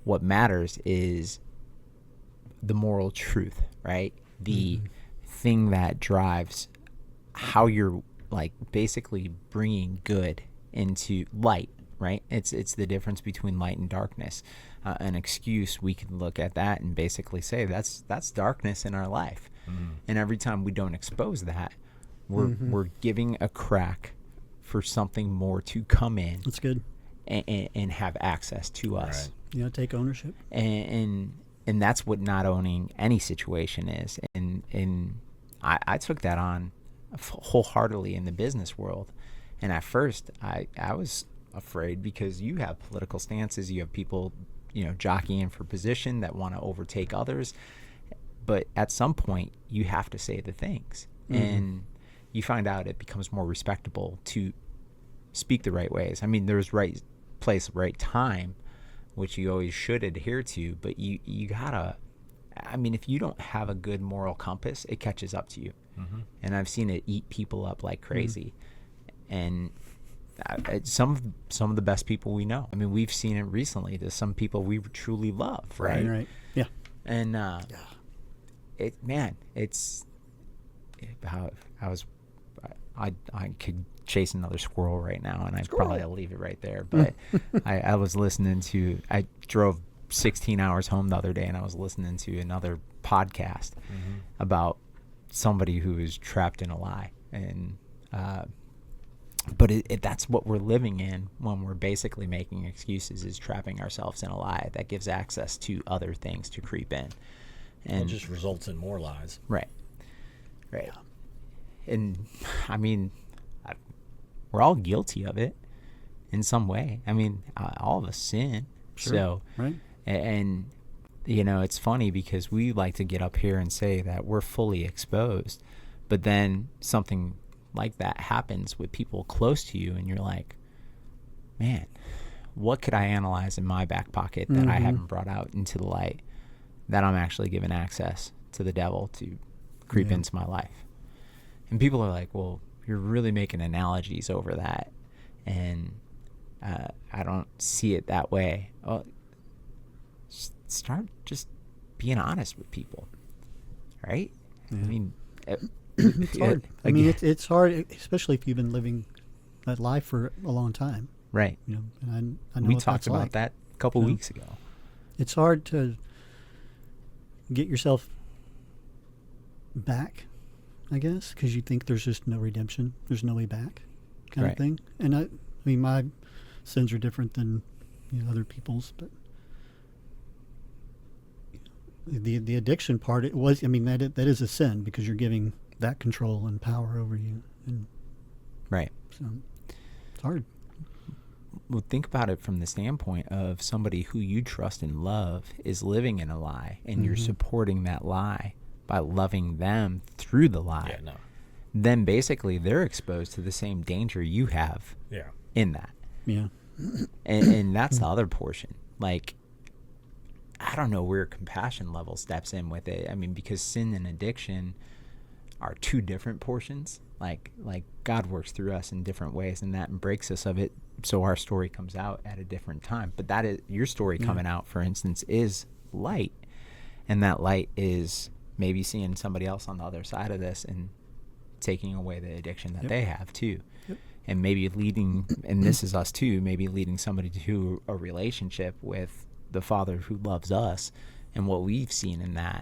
what matters is the moral truth, right? The thing that drives how you're like basically bringing good into light, right? It's the difference between light and darkness. An excuse, we can look at that and basically say that's darkness in our life. And every time we don't expose that, we're giving a crack for something more to come in. That's good. And have access to us. Right. Take ownership. And that's what not owning any situation is. And I took that on wholeheartedly in the business world. And at first, I was afraid because you have political stances, you have people, jockeying for position that want to overtake others. But at some point, you have to say the things. And you find out it becomes more respectable to speak the right ways. I mean, there's right place, right time, which you always should adhere to, but you gotta, I mean, if you don't have a good moral compass, it catches up to you. And I've seen it eat people up like crazy. And some of the best people we know, I mean, we've seen it recently. There's some people we truly love, right? Right. Yeah. And it's how I could chase another squirrel right now, and I'd probably leave it right there. But I was listening to, I drove 16 hours home the other day, and I was listening to another podcast about somebody who is trapped in a lie. And but that's what we're living in when we're basically making excuses, is trapping ourselves in a lie that gives access to other things to creep in. And it just results in more lies. Right. And I mean, we're all guilty of it in some way. I mean, all of us sin. Sure. So, right. And it's funny because we like to get up here and say that we're fully exposed, but then something like that happens with people close to you, and you're like, man, what could I analyze in my back pocket that I haven't brought out into the light, that I'm actually giving access to the devil to creep into my life? And people are like, well, you're really making analogies over that, and I don't see it that way. Well, start just being honest with people, right? I mean, it's hard. I mean, it's hard, especially if you've been living that life for a long time. Right. And I know we what talked that's about like. that a couple weeks ago. It's hard to get yourself back, I guess, because you think there's just no redemption. There's no way back, kind of thing. And I mean, my sins are different than other people's, but the addiction part, it was. I mean, that is a sin because you're giving that control and power over you, and so it's hard. Well, think about it from the standpoint of somebody who you trust and love is living in a lie, and you're supporting that lie by loving them through the lie. Yeah, no. Then basically they're exposed to the same danger you have in that. Yeah. And that's the other portion. Like, I don't know where compassion level steps in with it. I mean, because sin and addiction are two different portions. Like God works through us in different ways, and that breaks us of it. So our story comes out at a different time. But that is your story coming out, for instance, is light. And that light is maybe seeing somebody else on the other side of this and taking away the addiction that they have too. And maybe leading, and this is us too, maybe leading somebody to a relationship with the Father who loves us, and what we've seen in that